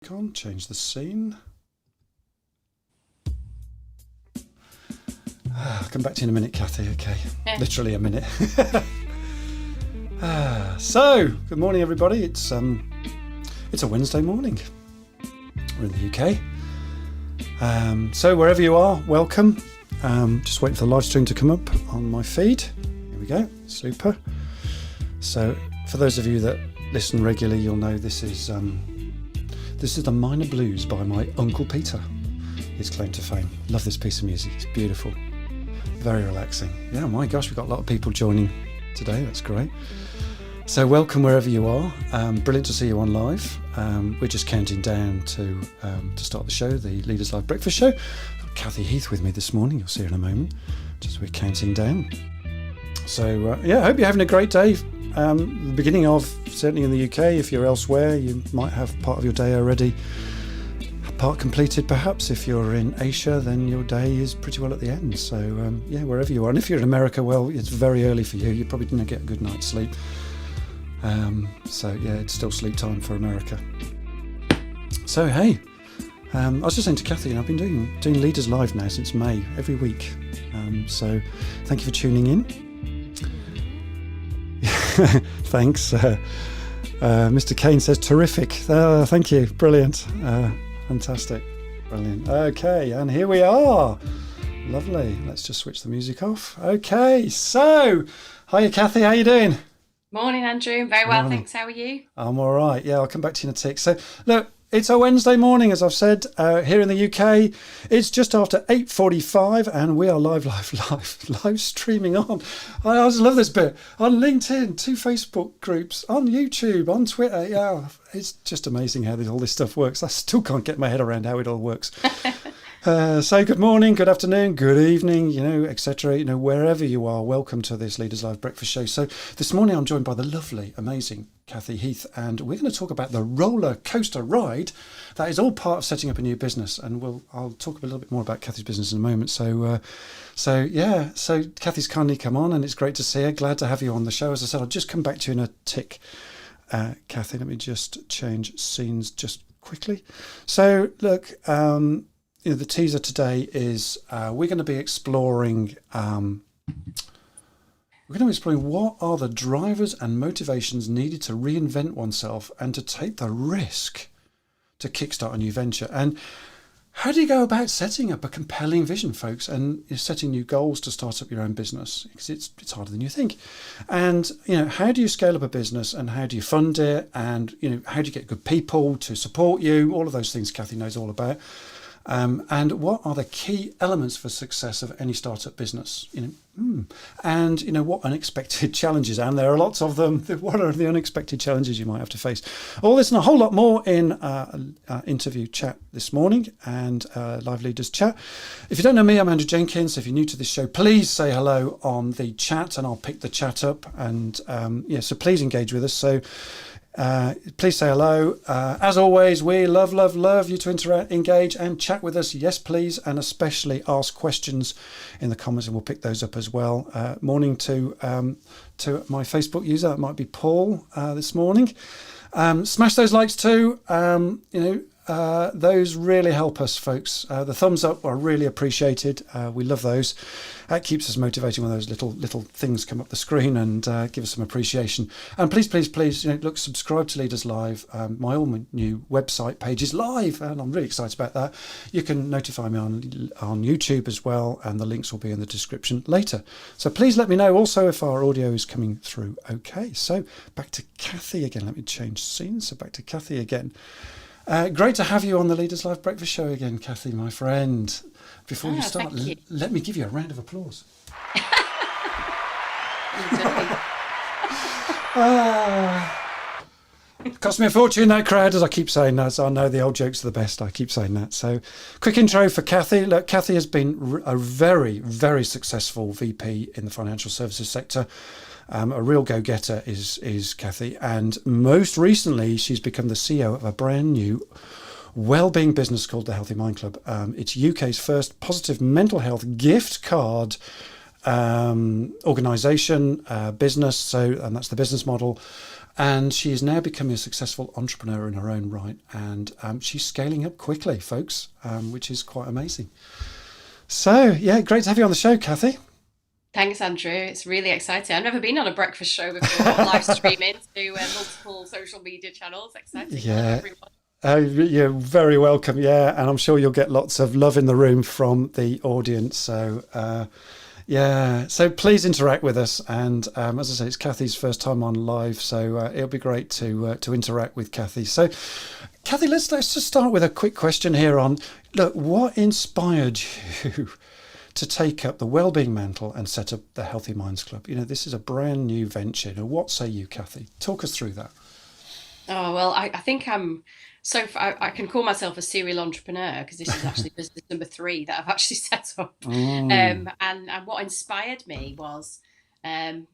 Can't change the scene. I'll come back to you in a minute, Kathy. Okay, literally a minute. So, good morning, everybody. It's a Wednesday morning. We're in the UK. So wherever you are, welcome. Just waiting for the live stream to come up on my feed. Here we go. Super. So for those of you that listen regularly, you'll know this is the Minor Blues by my Uncle Peter. His claim to fame. Love this piece of music. It's beautiful. Very relaxing. Yeah, my gosh, we've got a lot of people joining today. That's great. So welcome wherever you are. Brilliant to see you on live. We're just counting down to start the show, the Leaders Live Breakfast Show. I've got Kathy Heath with me this morning. You'll see her in a moment. Just we're counting down. So I hope you're having a great day. The beginning of, certainly in the UK, if you're elsewhere, you might have part of your day already. Part completed perhaps. If you're in Asia, then your day is pretty well at the end. So wherever you are. And if you're in America, well, it's very early for you. You probably didn't get a good night's sleep. It's still sleep time for America. So hey, I was just saying to Kathy, I've been doing Leaders Live now since May, every week. So thank you for tuning in. Thanks. Mr. Kane says terrific. Thank you. Brilliant. Fantastic. Brilliant. Okay, and here we are. Lovely. Let's just switch the music off. Okay, so hiya Kathy, how you doing? Morning, Andrew. Very well, thanks. How are you? I'm all right. Yeah, I'll come back to you in a tick. So look, it's a Wednesday morning, as I've said, here in the UK. It's just after 8:45 and we are live streaming on. I just love this bit. On LinkedIn, 2 Facebook groups, on YouTube, on Twitter. Yeah, it's just amazing how all this stuff works. I still can't get my head around how it all works. So good morning, good afternoon, good evening, etc. Wherever you are, welcome to this Leaders Live Breakfast Show. So this morning I'm joined by the lovely, amazing Kathy Heath, and we're going to talk about the roller coaster ride that is all part of setting up a new business. And I'll talk a little bit more about Kathy's business in a moment. So Kathy's kindly come on, and it's great to see her. Glad to have you on the show. As I said, I'll just come back to you in a tick. Kathy, let me just change scenes just quickly. So look, the teaser today is we're going to be exploring what are the drivers and motivations needed to reinvent oneself and to take the risk to kickstart a new venture. And how do you go about setting up a compelling vision, folks, and setting new goals to start up your own business? Because it's harder than you think. And how do you scale up a business, and how do you fund it, and how do you get good people to support you? All of those things Kathy knows all about. And what are the key elements for success of any startup business? And what unexpected challenges, and there are lots of them. What are the unexpected challenges you might have to face? All this and a whole lot more in our interview chat this morning and live leaders chat. If you don't know me, I'm Andrew Jenkins. If you're new to this show, please say hello on the chat, and I'll pick the chat up. And so please engage with us. So. Please say hello. As always, we love you to interact, engage and chat with us. Yes, please. And especially ask questions in the comments, and we'll pick those up as well. Morning to my Facebook user. That might be Paul this morning. Smash those likes too. Those really help us, folks. The thumbs up are really appreciated. We love those. That keeps us motivating when those little things come up the screen and give us some appreciation. And please, look, subscribe to Leaders Live. My new website page is live, and I'm really excited about that. You can notify me on YouTube as well, and the links will be in the description later. So please let me know also if our audio is coming through okay. So back to Kathy again. Let me change scenes. So back to Kathy again. Great to have you on the Leaders Live Breakfast Show again, Kathy, my friend. Before you start, let me give you a round of applause. It cost me a fortune, that crowd, as I keep saying that. So I know the old jokes are the best. I keep saying that. So quick intro for Kathy. Look, Kathy has been a very, very successful VP in the financial services sector. A real go-getter is Kathy, and most recently she's become the CEO of a brand new wellbeing business called the HealthyMindClub. It's UK's first positive mental health gift card organisation, business. And that's the business model. And she is now becoming a successful entrepreneur in her own right. And she's scaling up quickly, folks, which is quite amazing. So, yeah, great to have you on the show, Kathy. Thanks, Andrew. It's really exciting. I've never been on a breakfast show before, live streaming to multiple social media channels. Exciting. Yeah. You're very welcome. Yeah. And I'm sure you'll get lots of love in the room from the audience. So, yeah, so please interact with us. And as I say, it's Kathy's first time on live, so it'll be great to interact with Kathy. So, Kathy, let's just start with a quick question here on, look, what inspired you to take up the Wellbeing Mantle and set up the Healthy Minds Club? This is a brand new venture. What say you, Kathy? Talk us through that. Oh, well, I think I can call myself a serial entrepreneur because this is actually business number 3 that I've actually set up. And what inspired me was, kind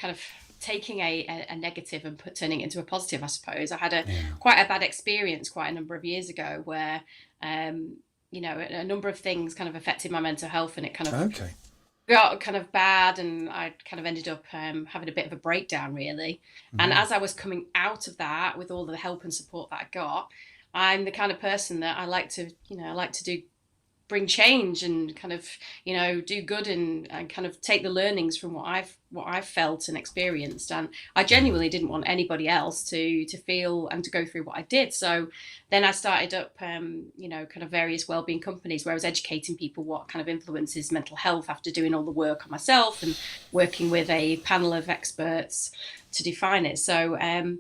of taking a negative and turning it into a positive, I suppose. I had quite a bad experience quite a number of years ago where, a number of things kind of affected my mental health, and it kind of got kind of bad, and I kind of ended up having a bit of a breakdown, really. And as I was coming out of that with all the help and support that I got, I'm the kind of person that I like to bring change and kind of, do good and kind of take the learnings from what I've felt and experienced. And I genuinely didn't want anybody else to feel and to go through what I did. So then I started up, kind of various wellbeing companies where I was educating people what kind of influences mental health after doing all the work on myself and working with a panel of experts to define it. So, and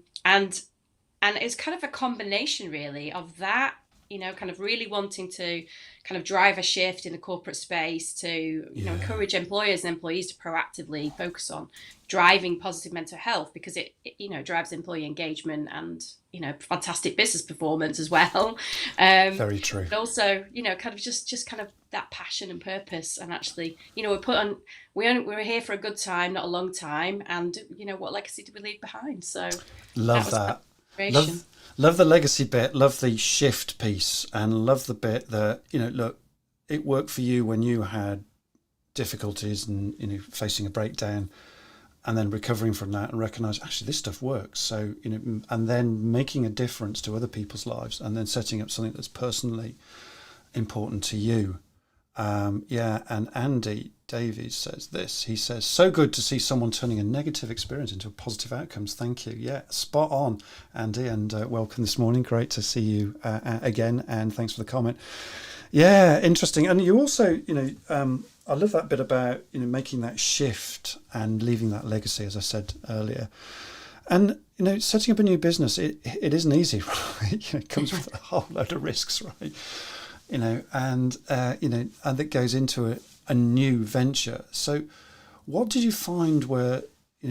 it's kind of a combination really of that, kind of really wanting to kind of drive a shift in the corporate space to, encourage employers and employees to proactively focus on driving positive mental health, because it drives employee engagement and, fantastic business performance as well. Very true. But also, kind of just kind of that passion and purpose. And actually, we're here for a good time, not a long time. And, what legacy do we leave behind? So love that. Love the legacy bit, love the shift piece, and love the bit that, look, it worked for you when you had difficulties and, facing a breakdown, and then recovering from that and recognize, actually, this stuff works. So, and then making a difference to other people's lives, and then setting up something that's personally important to you. And Andy Davies says this. He says, so good to see someone turning a negative experience into positive outcomes. Thank you. Yeah, spot on, Andy, and welcome this morning. Great to see you again, and thanks for the comment. Yeah, interesting. And you also, I love that bit about, making that shift and leaving that legacy, as I said earlier. And, setting up a new business, it isn't easy, right? It comes with a whole load of risks, right? And that goes into a new venture. So what did you find were,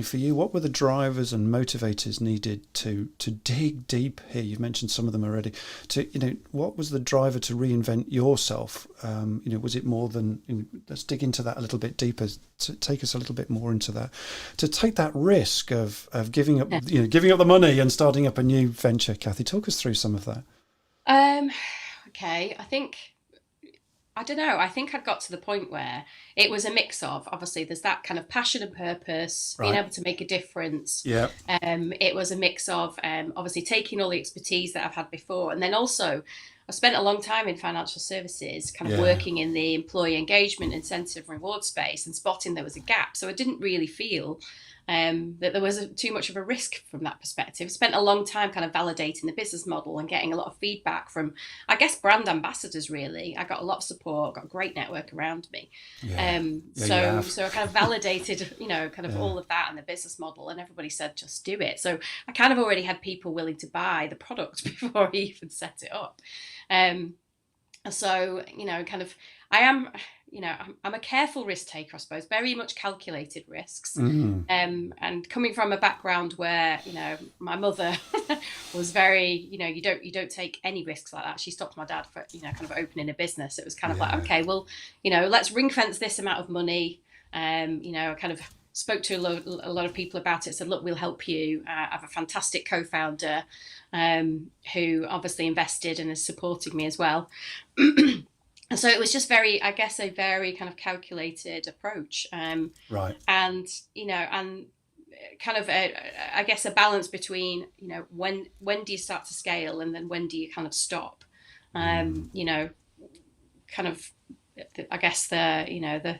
for you, what were the drivers and motivators needed to dig deep here? You've mentioned some of them already. What was the driver to reinvent yourself? Was it more than, let's dig into that a little bit deeper, to take us a little bit more into that, to take that risk of giving up, giving up the money and starting up a new venture. Kathy, talk us through some of that. Okay, I don't know. I think I'd got to the point where it was a mix of, obviously, there's that kind of passion and purpose, being able to make a difference. Yeah. It was a mix of, obviously, taking all the expertise that I've had before. And then also, I spent a long time in financial services, kind of working in the employee engagement, incentive, reward space, and spotting there was a gap. So I didn't really feel that there was too much of a risk from that perspective. Spent a long time kind of validating the business model and getting a lot of feedback from, I guess, brand ambassadors, really. I got a lot of support, got a great network around me. So I kind of validated, kind of all of that and the business model, and everybody said, just do it. So I kind of already had people willing to buy the product before I even set it up. So, kind of, I'm a careful risk taker, I suppose, very much calculated risks. And coming from a background where, my mother was very, you don't take any risks like that. She stopped my dad for, kind of opening a business. It was kind of like, okay, well, let's ring fence this amount of money. I kind of spoke to a lot of people about it, said, look, we'll help you. I have a fantastic co-founder who obviously invested and is supporting me as well. And so it was just very, I guess, a very kind of calculated approach. Right. And, and kind of I guess a balance between, you know, when do you start to scale, and then when do you kind of stop? You know, kind of, I guess the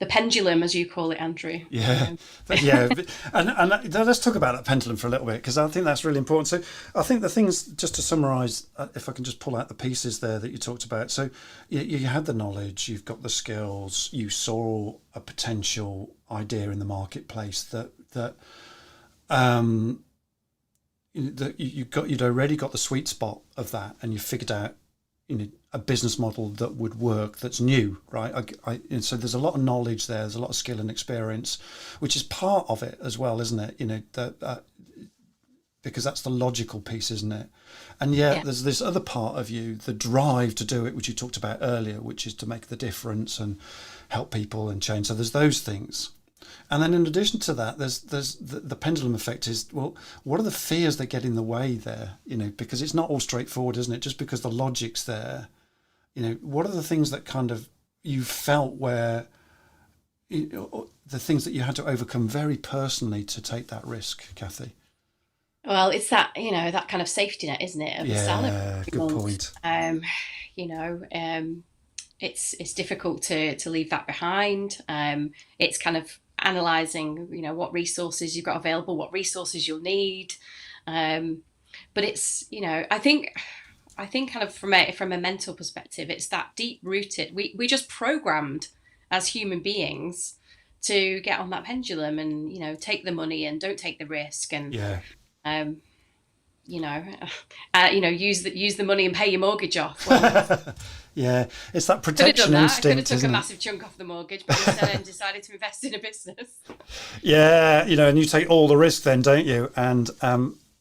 pendulum, as you call it, Andrew. Yeah, yeah, and let's talk about that pendulum for a little bit, because I think that's really important. So I think the things, just to summarise, if I can just pull out the pieces there that you talked about. So you had the knowledge, you've got the skills, you saw a potential idea in the marketplace that you'd already got the sweet spot of that, and you figured out, you know, a business model that would work, that's new, right? And so there's a lot of knowledge there, there's a lot of skill and experience, which is part of it as well, isn't it? You know, that because that's the logical piece, isn't it? And yet there's this other part of you, the drive to do it, which you talked about earlier, which is to make the difference and help people and change. So there's those things. And then in addition to that, there's the pendulum effect is, well, what are the fears that get in the way there? You know, because it's not all straightforward, isn't it? Just because the logic's there, you know, what are the things that kind of you felt where, you know, the things that you had to overcome very personally to take that risk, Kathy? Well, it's that, you know, that kind of safety net, isn't it? Of the salary. Yeah, good point. You know, it's difficult to leave that behind. It's kind of analysing, you know, what resources you've got available, what resources you'll need. But it's, you know, I think kind of from a mental perspective, it's that deep rooted. We just programmed as human beings to get on that pendulum and, you know, take the money and don't take the risk, and you know, use the money and pay your mortgage off. Well, yeah, it's that protection instinct. I could have took a massive chunk off the mortgage, but instead I decided to invest in a business. Yeah, you know, and you take all the risk then, don't you? And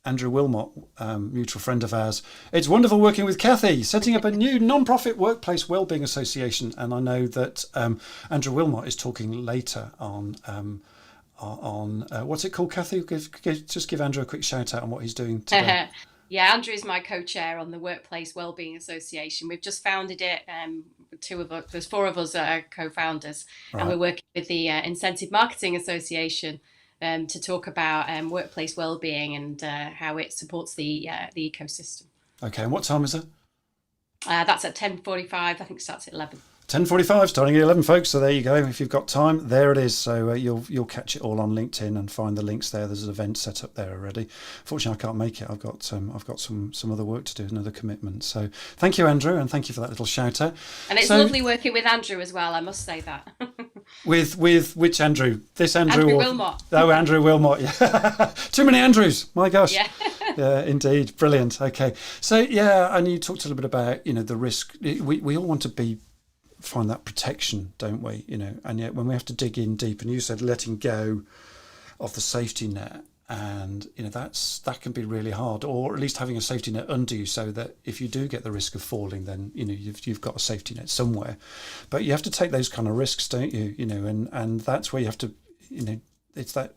Andrew Wilmot, mutual friend of ours, it's wonderful working with Kathy, setting up a new non-profit workplace wellbeing association. And I know that Andrew Wilmot is talking later on what's it called, Kathy? Just give Andrew a quick shout out on what he's doing today. Yeah, Andrew is my co-chair on the Workplace Wellbeing Association. We've just founded it. There's 4 of us that are co-founders, right. And we're working with the Incentive Marketing Association to talk about workplace wellbeing and how it supports the ecosystem. Okay, and what time is it? That's at 10:45. I think it starts at 11. 10:45, starting at 11, folks. So there you go. If you've got time, there it is. So you'll catch it all on LinkedIn and find the links there. There's an event set up there already. Fortunately, I can't make it. I've got some other work to do, another commitment. So thank you, Andrew, and thank you for that little shout out. And it's lovely working with Andrew as well. I must say that. with which Andrew? This Andrew? Andrew Wilmot. Oh, Andrew Wilmot. Yeah. Too many Andrews. My gosh. Yeah. Yeah, indeed. Brilliant. Okay. So yeah, and you talked a little bit about, you know, the risk. We all want to find that protection, don't we? You know, and yet when we have to dig in deep, and you said letting go of the safety net, and you know that can be really hard, or at least having a safety net under you, so that if you do get the risk of falling, then you know you've got a safety net somewhere. But you have to take those kind of risks, don't you? You know, and that's where you have to, you know, it's that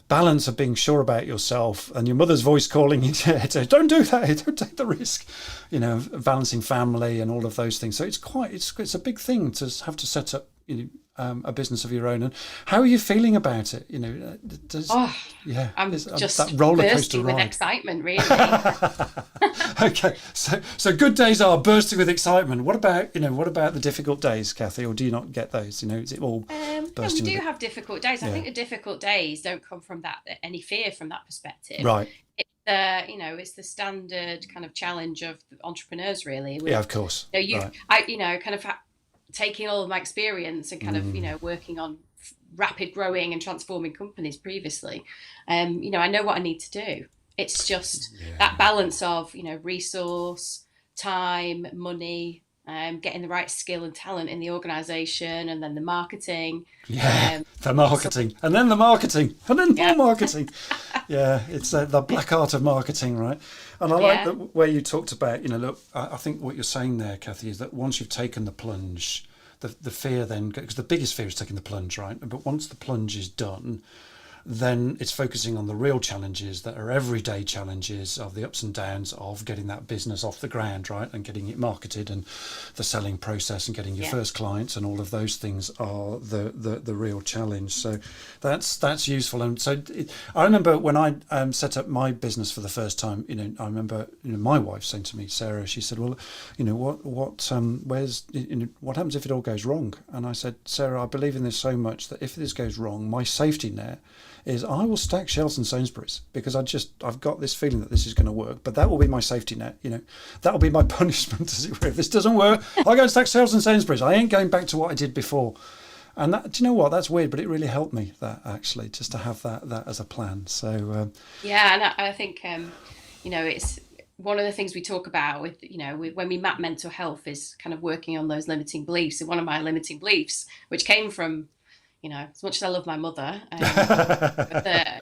balance of being sure about yourself and your mother's voice calling you to don't do that, don't take the risk, you know, balancing family and all of those things. So it's a big thing to have to set up, you know, a business of your own. And how are you feeling about it? You know, I'm just that roller coaster bursting ride. with excitement, really. Okay, so good days are bursting with excitement. What about the difficult days, Kathy, or do you not get those? You know, is it all bursting? We do have difficult days. I think the difficult days don't come from any fear from that perspective. Right. It's the standard kind of challenge of entrepreneurs, really. Yeah, of course. Taking all of my experience and kind of, you know, working on rapid growing and transforming companies previously, you know, I know what I need to do. It's just that balance of, you know, resource, time, money, getting the right skill and talent in the organisation, and then the marketing. The marketing, and then the marketing, and then more marketing. Yeah, it's the black art of marketing, right? And I like that where you talked about, you know, look, I think what you're saying there, Kathy, is that once you've taken the plunge, the fear then, because the biggest fear is taking the plunge, right? But once the plunge is done, then it's focusing on the real challenges that are everyday challenges of the ups and downs of getting that business off the ground, right, and getting it marketed, and the selling process and getting your first clients, and all of those things are the real challenge. So that's useful. And so I remember when I set up my business for the first time, I remember my wife saying to me, Sarah, she said, well, what happens if it all goes wrong? And I said, Sarah, I believe in this so much that if this goes wrong, my safety net is I will stack shelves in Sainsbury's, because I've got this feeling that this is going to work, but that will be my safety net. That will be my punishment, as it were. If this doesn't work, I'll go and stack shelves in Sainsbury's. I ain't going back to what I did before. And that, do you know what? That's weird, but it really helped me, that actually, just to have that as a plan. So and I think it's one of the things we talk about with when we map mental health is kind of working on those limiting beliefs. And one of my limiting beliefs, which came from as much as I love my mother, I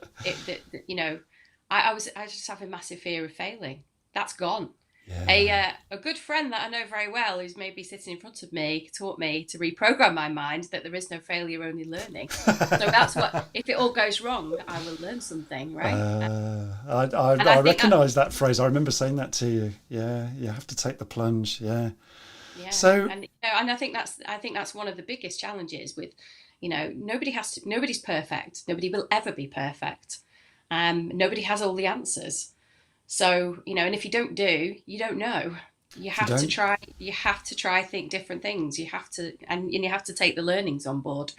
just have a massive fear of failing. That's gone. Yeah. A good friend that I know very well, who's maybe sitting in front of me, taught me to reprogram my mind that there is no failure, only learning. So that's what, if it all goes wrong, I will learn something, right? I recognise that phrase. I remember saying that to you. Yeah, you have to take the plunge. Yeah. So, and I think that's one of the biggest challenges with, nobody's perfect. Nobody will ever be perfect. Nobody has all the answers. So, and if you don't do, you don't know. You have to try. You have to try, think different things. You have to, and you have to take the learnings on board.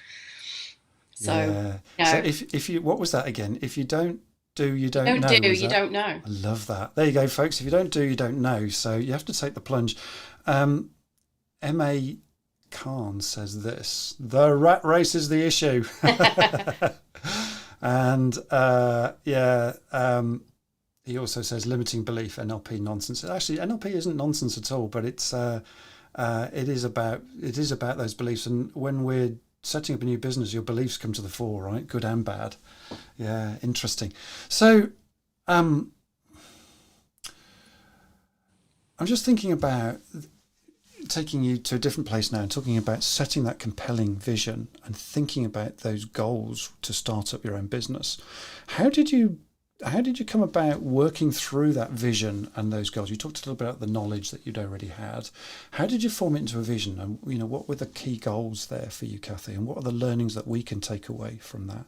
So, so if you, what was that again? If you don't do, you don't know. You don't know. I love that. There you go, folks. If you don't do, you don't know. So you have to take the plunge. M.A. Khan says this: the rat race is the issue. And he also says limiting belief, NLP nonsense. Actually, NLP isn't nonsense at all, but it is about those beliefs. And when we're setting up a new business, your beliefs come to the fore, right? Good and bad. Yeah, interesting. So, I'm just thinking about taking you to a different place now and talking about setting that compelling vision and thinking about those goals to start up your own business. How did you come about working through that vision and those goals? You talked a little bit about the knowledge that you'd already had. How did you form it into a vision? And what were the key goals there for you, Kathy? And what are the learnings that we can take away from that?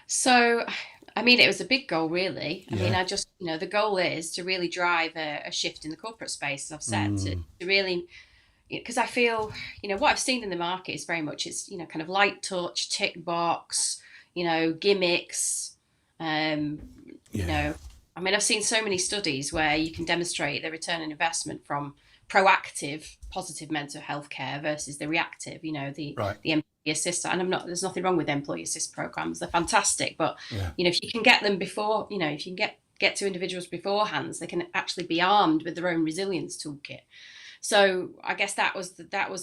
So, it was a big goal, really. I just, the goal is to really drive a shift in the corporate space, as I've said, to really, because I feel, what I've seen in the market is very much, it's, kind of light touch, tick box, gimmicks. I've seen so many studies where you can demonstrate the return on investment from proactive, positive mental health care versus the reactive, the employee assist. And there's nothing wrong with employee assist programs. They're fantastic. But, if you can get them before, if you can get to individuals beforehand, they can actually be armed with their own resilience toolkit. So I guess that was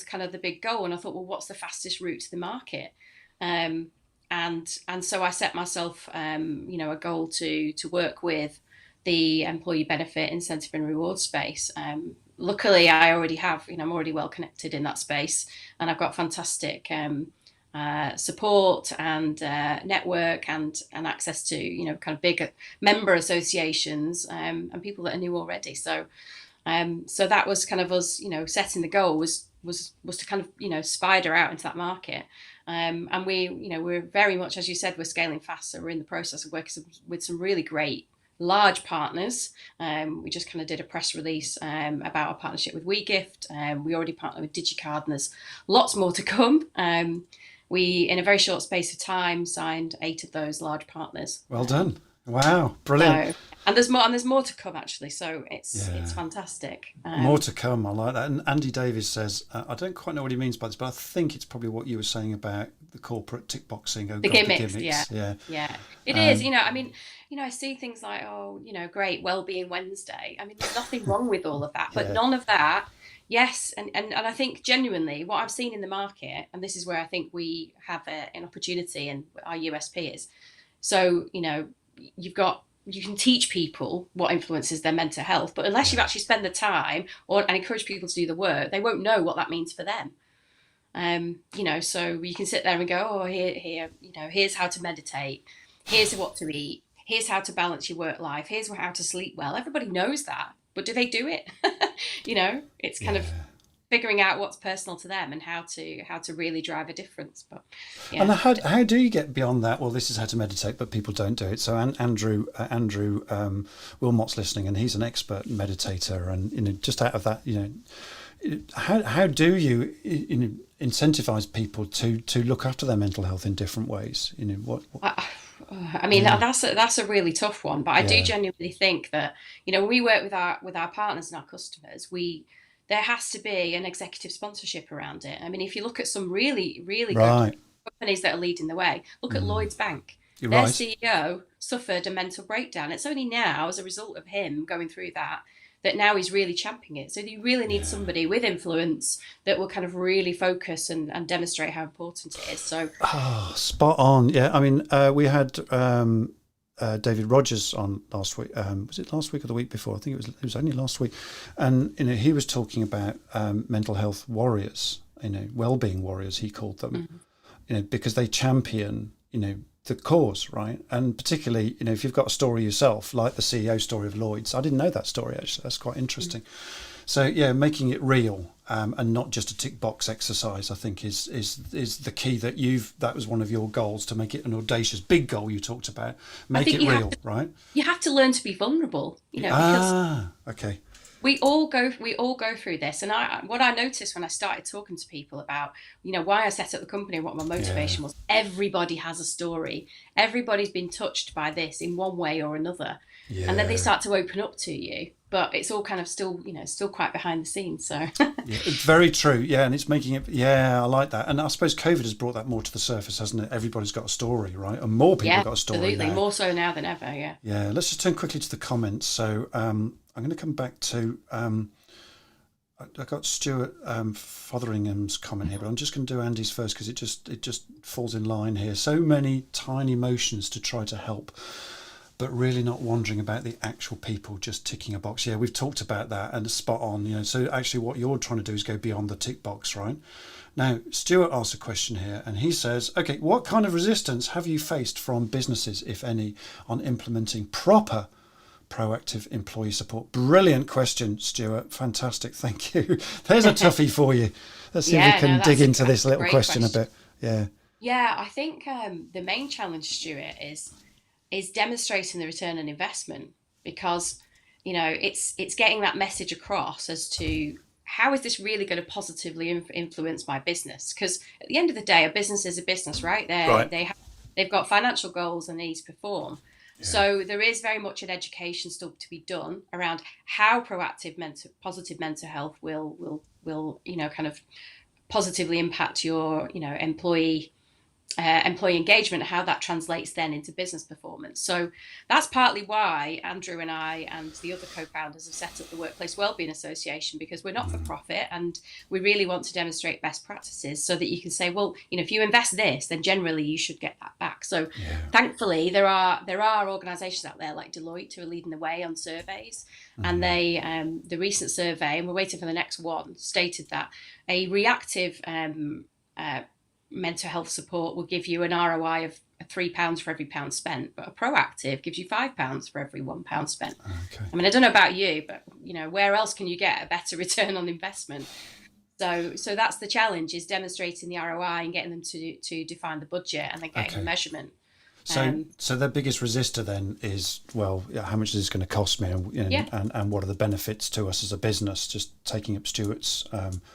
kind of the big goal. And I thought, well, what's the fastest route to the market? And so I set myself, a goal to work with the employee benefit, incentive and reward space. Luckily, I already have, I'm already well connected in that space, and I've got fantastic support and network and access to, kind of big member associations and people that I knew already. So that was kind of us, setting the goal was to kind of, spider out into that market. And we're very much, as you said, we're scaling fast. So we're in the process of working with some really great large partners. We just kind of did a press release about our partnership with WeGift. We already partnered with DigiCard, and there's lots more to come. We, in a very short space of time, signed 8 of those large partners. Well done. Wow, brilliant. And there's more to come, actually. So it's fantastic. More to come. I like that. And Andy Davies says, I don't quite know what he means by this, but I think it's probably what you were saying about the corporate tick boxing. The gimmicks. Yeah. It is. I see things like, great, Wellbeing Wednesday. There's nothing wrong with all of that, but none of that. Yes, and I think genuinely what I've seen in the market, and this is where I think we have an opportunity and our USP is, so, you can teach people what influences their mental health, but unless you've actually spent the time and encourage people to do the work, they won't know what that means for them. So you can sit there and go, oh, here, here's how to meditate, here's what to eat, here's how to balance your work life, here's how to sleep well. Everybody knows that, but do they do it? It's kind of figuring out what's personal to them and how to really drive a difference. But yeah. And how do you get beyond that? Well, this is how to meditate, but people don't do it. So Andrew Wilmot's listening, and he's an expert meditator. And just out of that, how do you incentivize people to look after their mental health in different ways? What? I mean, that's a really tough one, but I do genuinely think that when we work with our partners and our customers, there has to be an executive sponsorship around it. I mean, if you look at some really, really good companies that are leading the way, look at Lloyd's Bank. Their CEO suffered a mental breakdown. It's only now, as a result of him going through that now he's really championing it. So you really need somebody with influence that will kind of really focus and demonstrate how important it is. So, spot on. Yeah, I mean, we had David Rogers on last week. Was it last week or the week before? I think it was only last week, and he was talking about mental health warriors. Well-being warriors, he called them. Because they champion the cause, right? And particularly if you've got a story yourself, like the CEO story of Lloyd's. I didn't know that story actually. That's quite interesting. So yeah, making it real and not just a tick box exercise, I think is the key that was one of your goals, to make it an audacious big goal you talked about. Make it real, right? You have to learn to be vulnerable, because okay. we all go through this. And what I noticed when I started talking to people about why I set up the company and what my motivation was, everybody has a story. Everybody's been touched by this in one way or another. And then they start to open up to you, but it's all kind of still quite behind the scenes. So it's very true. Yeah, and it's making it. Yeah, I like that. And I suppose COVID has brought that more to the surface, hasn't it? Everybody's got a story, right? And more people got a story. Absolutely, now. More so now than ever. Yeah. Yeah. Let's just turn quickly to the comments. So I'm going to come back to. I got Stuart Fotheringham's comment here, but I'm just going to do Andy's first because it just falls in line here. So many tiny motions to try to help, but really not wondering about the actual people, just ticking a box. Yeah, we've talked about that, and spot on. So actually what you're trying to do is go beyond the tick box, right? Now, Stuart asks a question here, and he says, okay, what kind of resistance have you faced from businesses, if any, on implementing proper proactive employee support? Brilliant question, Stuart. Fantastic. Thank you. There's a toughie for you. Let's see if we can dig into this little question a bit. Yeah. Yeah, I think the main challenge, Stuart, is demonstrating the return on investment, because it's getting that message across as to how is this really going to positively influence my business? Because at the end of the day, a business is a business, right? They've got financial goals and needs to perform. Yeah. So there is very much an education still to be done around how proactive positive mental health will kind of positively impact your employee engagement, how that translates then into business performance. So that's partly why Andrew and I and the other co-founders have set up the Workplace Wellbeing Association, because we're not for profit and we really want to demonstrate best practices so that you can say, well, if you invest this, then generally you should get that back. So thankfully there are organizations out there like Deloitte who are leading the way on surveys, and they the recent survey, and we're waiting for the next one, stated that a reactive mental health support will give you an ROI of £3 for every pound spent, but a proactive gives you £5 for every £1 spent. Okay. I mean, I don't know about you, but where else can you get a better return on investment? So that's the challenge, is demonstrating the ROI and getting them to define the budget and then getting the measurement. So their biggest resistor then is, well, how much is this going to cost me, and what are the benefits to us as a business? Just taking up Stuart's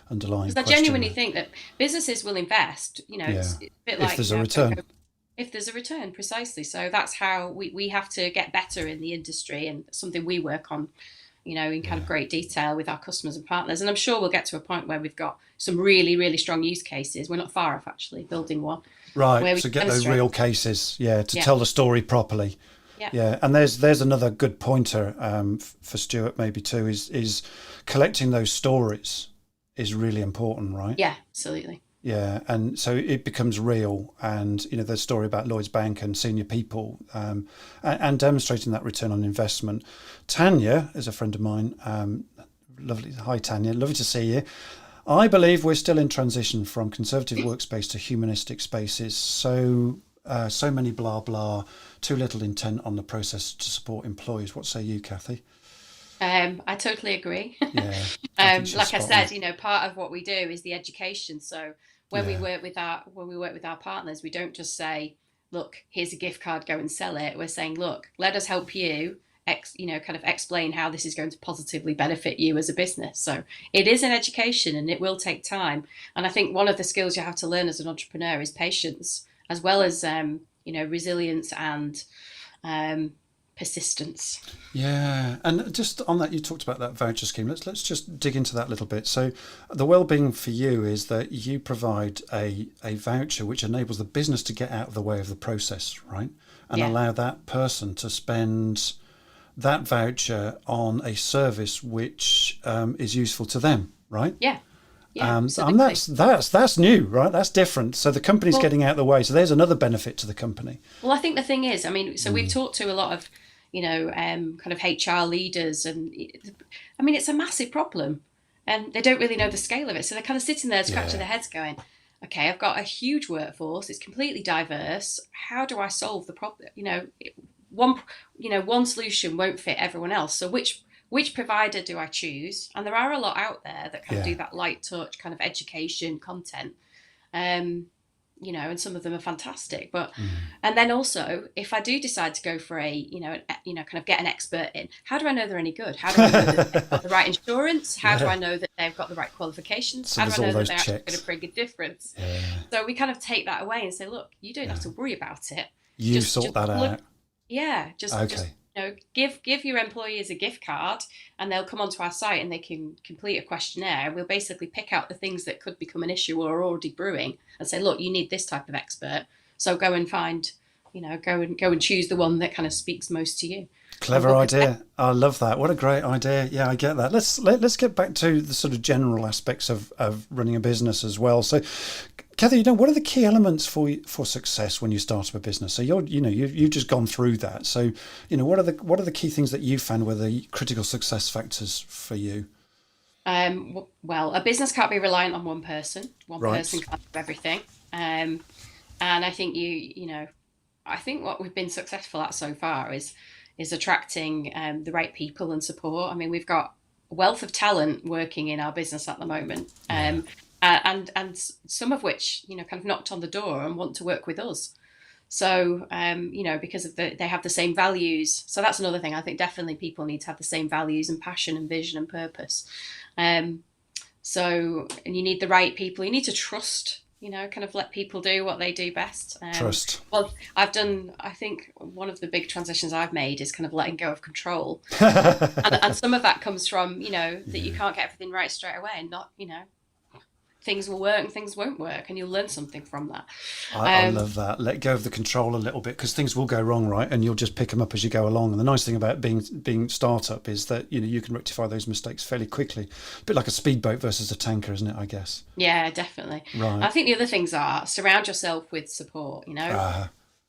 underlying question. Because I genuinely think that businesses will invest. It's a bit like if there's a return. If there's a return, precisely. So that's how we have to get better in the industry, and something we work on, in kind of great detail with our customers and partners. And I'm sure we'll get to a point where we've got some really, really strong use cases. We're not far off actually building one. Right, so get those real cases, to tell the story properly. Yeah, and there's another good pointer for Stuart maybe too, is collecting those stories is really important, right? Yeah, absolutely. Yeah, and so it becomes real, and the story about Lloyd's Bank and senior people, and demonstrating that return on investment. Tanya is a friend of mine. Lovely, hi Tanya, lovely to see you. I believe we're still in transition from conservative workspace to humanistic spaces. So many blah blah, too little intent on the process to support employees. What say you, Kathy? I totally agree. Yeah, I think she's Like I spot said, on. part of what we do is the education. So Yeah, when we work with our partners, we don't just say, "Look, here's a gift card, go and sell it." We're saying, "Look, let us help you." Kind of explain how this is going to positively benefit you as a business. So it is an education, and it will take time. And I think one of the skills you have to learn as an entrepreneur is patience, as well as resilience and um, persistence. yeah. And just on that, you talked about that voucher scheme. Let's just dig into that a little bit. So, the well-being for you is that you provide a voucher which enables the business to get out of the way of the process, right? And Yeah, allow that person to spend that voucher on a service which is useful to them, right? yeah, yeah, And absolutely. that's new, right? That's different. So the company's Well, getting out of the way. So there's another benefit to the company. well, I think the thing is, I mean, so we've talked to a lot of, kind of HR leaders, and I mean, it's a massive problem, and they don't really know the scale of it. So they're kind of sitting there scratching Yeah, their heads, going, "Okay, I've got a huge workforce. It's completely diverse. How do I solve the problem? One, one solution won't fit everyone else. So which provider do I choose? And there are a lot out there that kind of yeah, do that light touch kind of education content. Um, and some of them are fantastic. But and then also, if I do decide to go for kind of get an expert in, how do I know they're any good? How do I know that they've got the right insurance? How do yeah. I know that they've got the right qualifications? So How do there's I all know that those they're actually going checks. to bring a difference? Yeah, So we kind of take that away and say, look, you don't have yeah. to worry about it. You Just sort that plug out. yeah, just Okay. give your employees a gift card, and they'll come onto our site and they can complete a questionnaire. We'll basically pick out the things that could become an issue or are already brewing, and say, look, you need this type of expert. So go and find, go and choose the one that kind of speaks most to you, and Clever book a session. idea. I love that. What a great idea. Yeah, I get that. Let's get back to the sort of general aspects of running a business as well. So, Kathy, what are the key elements for success when you start up a business? So you've just gone through that. So, what are the key things that you found were the critical success factors for you? Well, a business can't be reliant on one person. One person Right. can't do everything. Um, and I think I think what we've been successful at so far is attracting the right people and support. I mean, we've got a wealth of talent working in our business at the moment, Yeah. and some of which kind of knocked on the door and want to work with us. So because of they have the same values. So that's another thing. I think definitely people need to have the same values and passion and vision and purpose. Um, and you need the right people. You need to trust, kind of let people do what they do best. Trust. Well, I think one of the big transitions I've made is kind of letting go of control. And some of that comes from, that you Yeah. can't get everything right straight away, and not, things will work and things won't work, and you'll learn something from that. I Um, love that. Let go of the control a little bit because things will go wrong, right? And you'll just pick them up as you go along. And the nice thing about being startup is that you can rectify those mistakes fairly quickly. A bit like a speedboat versus a tanker, isn't it? I guess. yeah, definitely. I Right. think the other things are surround yourself with support, Uh,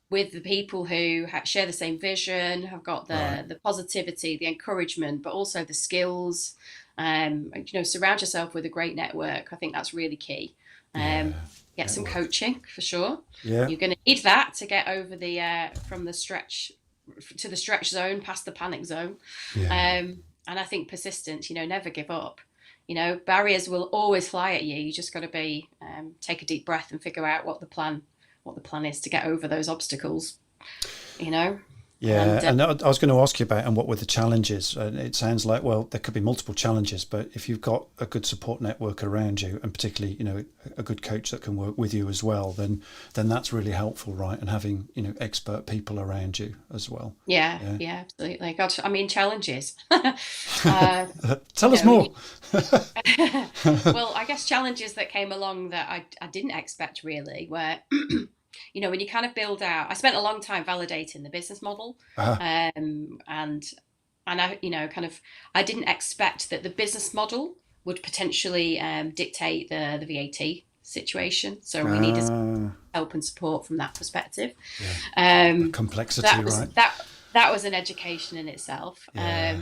with the people who share the same vision, have got right. the positivity, the encouragement, but also the skills. Surround yourself with a great network. I think that's really key. Um, Yeah. get some Network. coaching for sure. Yeah. You're going to need that to get over the from the stretch to the stretch zone, past the panic zone. Yeah. And I think persistence. Never give up. Barriers will always fly at you. You just got to be take a deep breath and figure out what the plan is to get over those obstacles. You know, Yeah, and and I was going to ask you about and what were the challenges. And it sounds like, well, there could be multiple challenges, but if you've got a good support network around you, and particularly, a good coach that can work with you as well, then that's really helpful, right? And having, expert people around you as well. yeah, Yeah. yeah, absolutely. God, I mean, challenges. Tell us You more. well, I guess challenges that came along that I didn't expect really were, when you kind of build out. I spent a long time validating the business model, Uh, and I, kind of, I didn't expect that the business model would potentially dictate the VAT situation. So we needed uh, help and support from that perspective. the Um, complexity, that was right? that that was an education in itself. Yeah.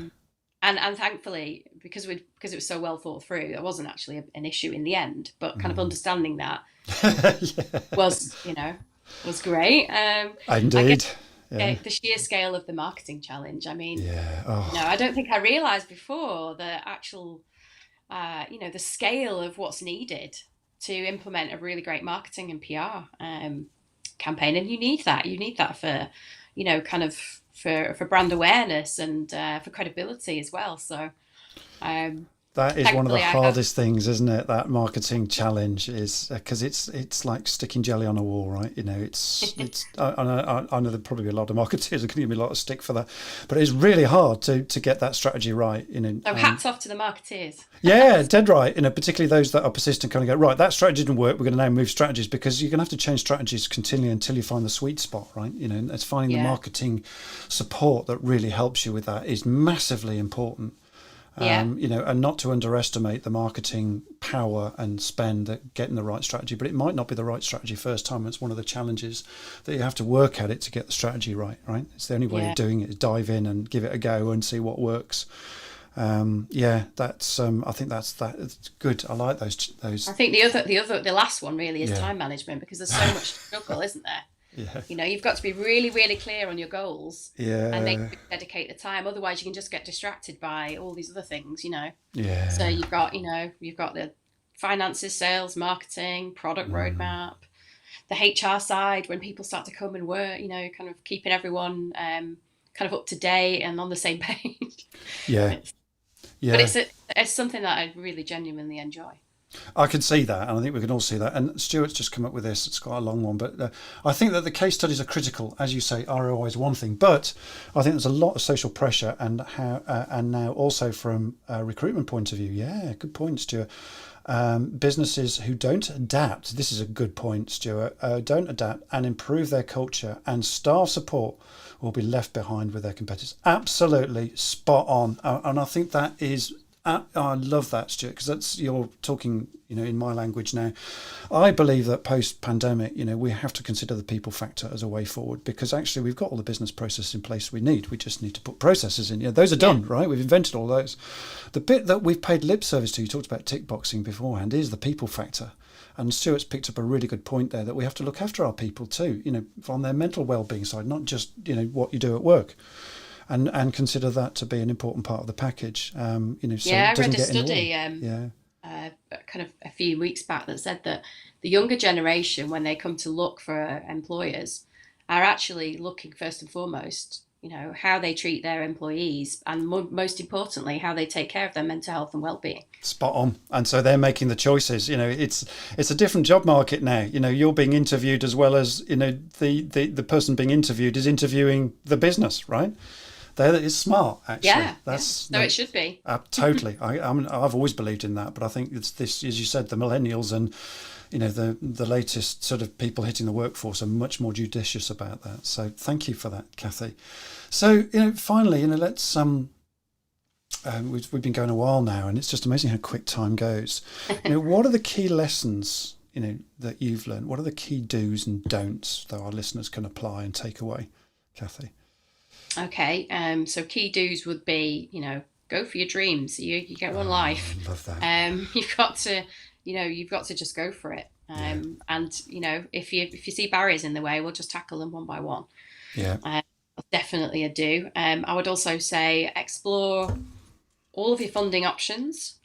and thankfully, because it was so well thought through, it wasn't actually an issue in the end. But kind of understanding that Yeah. was, was great. I guess Indeed. Yeah. the sheer scale of the marketing challenge. I mean, Yeah. Oh, I don't think I realized before the actual, the scale of what's needed to implement a really great marketing and PR campaign. And you need that. You need that for, kind of for brand awareness and for credibility as well. So, um, that is one of the thankfully, I have. hardest things, isn't it? That marketing challenge is because it's like sticking jelly on a wall, right? It's. I know there'll probably be a lot of marketers are going to give me a lot of stick for that, but it's really hard to get that strategy right. So hats off to the marketeers. Yeah, dead right. Particularly those that are persistent, kind of go, right, that strategy didn't work. We're going to now move strategies, because you're going to have to change strategies continually until you find the sweet spot, right? And it's finding the Yeah. marketing support that really helps you with that is massively important. Yeah. And not to underestimate the marketing power and spend at getting the right strategy, but it might not be the right strategy first time. It's one of the challenges that you have to work at it to get the strategy right? It's the only way Yeah. of doing it is dive in and give it a go and see what works. That's I think that's good. I like those. I think the last one really is time management, because there's so much to juggle, isn't there? Yeah. You've got to be really, really clear on your goals and then Yeah. dedicate the time. Otherwise, you can just get distracted by all these other things. Yeah. So you've got the finances, sales, marketing, product roadmap, the HR side when people start to come and work. Kind of keeping everyone kind of up to date and on the same page. Yeah. But Yeah. it's something that I really genuinely enjoy. I can see that, and I think we can all see that. And Stuart's just come up with this. It's quite a long one, but I think that the case studies are critical. As you say, ROI is one thing, but I think there's a lot of social pressure, and and now also from a recruitment point of view. Yeah, good point, Stuart. Businesses who don't adapt, this is a good point, Stuart, don't adapt and improve their culture and staff support will be left behind with their competitors. Absolutely spot on. And I think that is, I love that, Stuart, because that's, you're talking, in my language now. I believe that post-pandemic, we have to consider the people factor as a way forward, because actually we've got all the business processes in place we need. We just need to put processes in. Those are done, right? We've invented all those. The bit that we've paid lip service to, you talked about tick boxing beforehand, is the people factor. And Stuart's picked up a really good point there, that we have to look after our people too, on their mental well-being side, not just, what you do at work. And consider that to be an important part of the package. So I it doesn't read a get in the study way. kind of a few weeks back that said that the younger generation, when they come to look for employers, are actually looking first and foremost, how they treat their employees, and most importantly, how they take care of their mental health and well-being. Spot on. And so they're making the choices. It's a different job market now. You're being interviewed as well as, the person being interviewed is interviewing the business, right? That is smart, actually. Yeah, that's so it should be. Totally. I've always believed in that, but I think it's this, as you said, the millennials and the latest sort of people hitting the workforce are much more judicious about that. So thank you for that, Kathy. So finally, let's we've been going a while now, and it's just amazing how quick time goes. What are the key lessons that you've learned? What are the key do's and don'ts that our listeners can apply and take away, Kathy? Okay, so key do's would be, go for your dreams. You get one life. I love that. You've got to just go for it. And if you see barriers in the way, we'll just tackle them one by one. Yeah. Definitely a do. I would also say explore all of your funding options.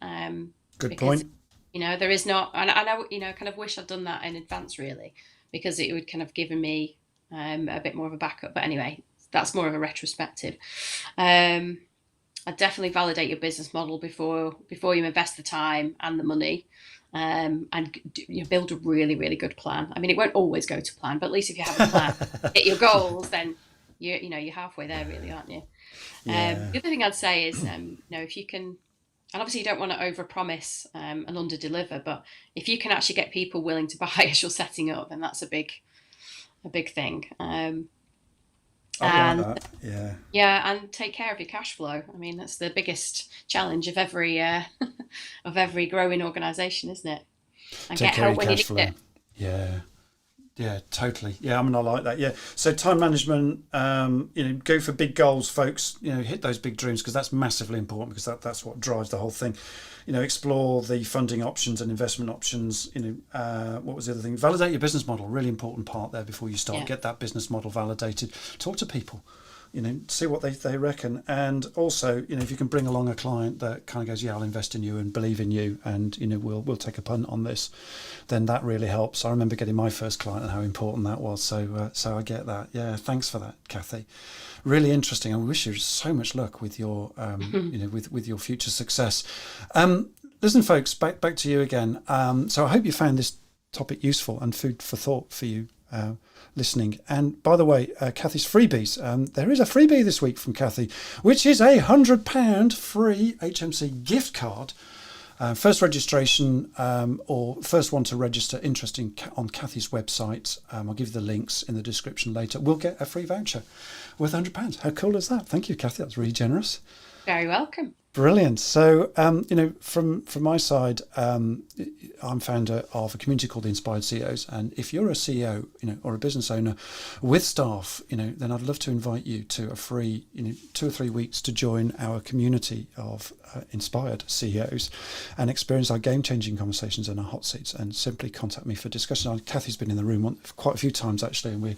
Good point. There is not, and I kind of wish I'd done that in advance, really, because it would kind of given me a bit more of a backup. But anyway, that's more of a retrospective. I'd definitely validate your business model before you invest the time and the money, and build a really, really good plan. I mean, it won't always go to plan, but at least if you have a plan, hit your goals, then you're halfway there, really, aren't you? Yeah. The other thing I'd say is, if you can, and obviously you don't want to overpromise and underdeliver, but if you can actually get people willing to buy as you're setting up, then that's a big thing. I like that. Yeah, and take care of your cash flow. I mean, that's the biggest challenge of every growing organisation, isn't it? And Take get care of help your when you cash need flow. it. Yeah, totally. Yeah, I mean, I like that. Yeah. So time management, go for big goals, folks. Hit those big dreams, because that's massively important, because that's what drives the whole thing. Explore the funding options and investment options. What was the other thing? Validate your business model. Really important part there before you start. Yeah. Get that business model validated. Talk to people. See what they reckon. And also, if you can bring along a client that kind of goes, yeah, I'll invest in you and believe in you, and we'll take a punt on this, then that really helps. I remember getting my first client and how important that was. So I get that. Yeah, thanks for that, Kathy. Really interesting. I wish you so much luck with your with your future success. Listen, folks, back to you again. So I hope you found this topic useful and food for thought for you listening. And by the way, Kathy's freebies. There is a freebie this week from Kathy, which is a £100 free HMC gift card. First registration or first one to register interesting on Kathy's website. I'll give you the links in the description later. We'll get a free voucher worth £100. How cool is that? Thank you, Kathy. That's really generous. Very welcome. Brilliant. So, from my side, I'm founder of a community called the Inspired CEOs. And if you're a CEO, or a business owner with staff, then I'd love to invite you to a free, 2 or 3 weeks to join our community of inspired CEOs and experience our game-changing conversations and our hot seats. And simply contact me for discussion. Kathy's been in the room quite a few times actually, and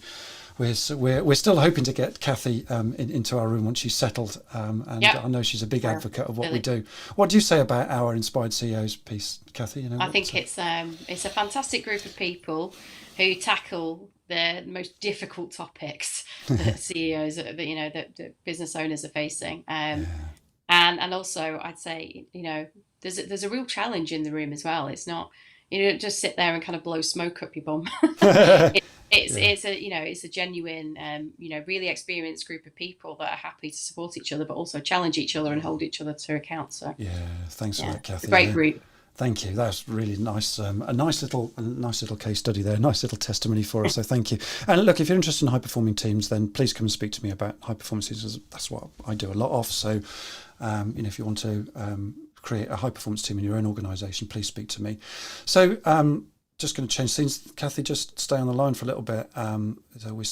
we're still hoping to get Kathy into our room once she's settled, and yep. I know she's a big advocate of what we do. What do you say about our Inspired CEOs piece, Kathy? I think it's a fantastic group of people who tackle the most difficult topics that CEOs, that business owners are facing, and also I'd say there's a real challenge in the room as well. It's not don't just sit there and kind of blow smoke up your bum. It's a genuine, really experienced group of people that are happy to support each other, but also challenge each other and hold each other to account. So thanks for that, Kathy. It's a great group. Thank you. That's really nice. A nice little case study there. A nice little testimony for us. So thank you. And look, if you're interested in high performing teams, then please come and speak to me about high performance teams. That's what I do a lot of. So, if you want to create a high performance team in your own organisation, please speak to me. So, just going to change scenes. Kathy, just stay on the line for a little bit. So we're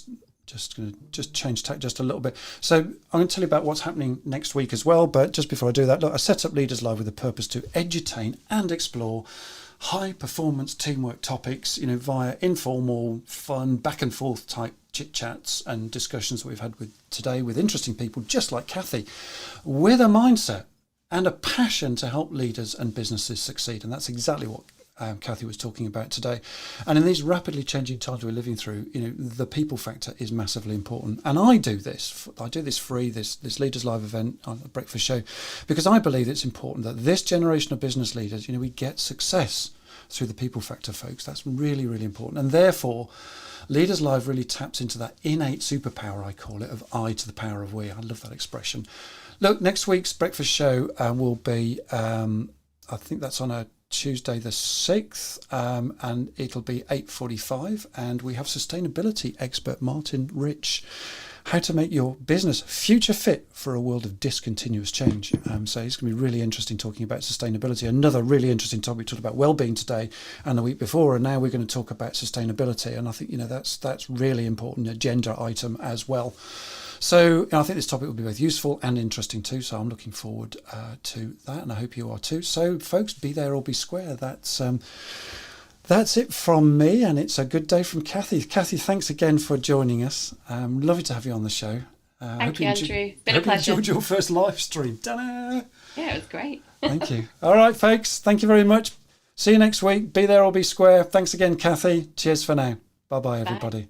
just going to change tack just a little bit. So I'm going to tell you about what's happening next week as well. But just before I do that, look, I set up Leaders Live with the purpose to edutain and explore high performance teamwork topics, via informal, fun, back and forth type chit chats and discussions that we've had today with interesting people just like Kathy, with a mindset and a passion to help leaders and businesses succeed. And that's exactly what Kathy was talking about today. And in these rapidly changing times we're living through, the people factor is massively important. And I do this free, this Leaders Live event on the breakfast show, because I believe it's important that this generation of business leaders, we get success through the people factor, folks. That's really, really important. And therefore, Leaders Live really taps into that innate superpower, I call it, of I to the power of we. I love that expression. Look, next week's breakfast show will be, I think that's on a Tuesday the 6th, and it'll be 8:45, and we have sustainability expert Martin Rich, how to make your business future fit for a world of discontinuous change. So it's going to be really interesting talking about sustainability. Another really interesting topic, we talked about well-being today and the week before, and now we're going to talk about sustainability, and I think that's really important agenda item as well. So I think this topic will be both useful and interesting too. So I'm looking forward to that, and I hope you are too. So folks, be there or be square. That's it from me, and it's a good day from Kathy. Kathy, thanks again for joining us. Lovely to have you on the show. Thank you, Andrew. Been a pleasure. Hope you enjoyed your first live stream. Ta-da! Yeah, it was great. Thank you. All right, folks. Thank you very much. See you next week. Be there or be square. Thanks again, Kathy. Cheers for now. Bye-bye, everybody. Bye.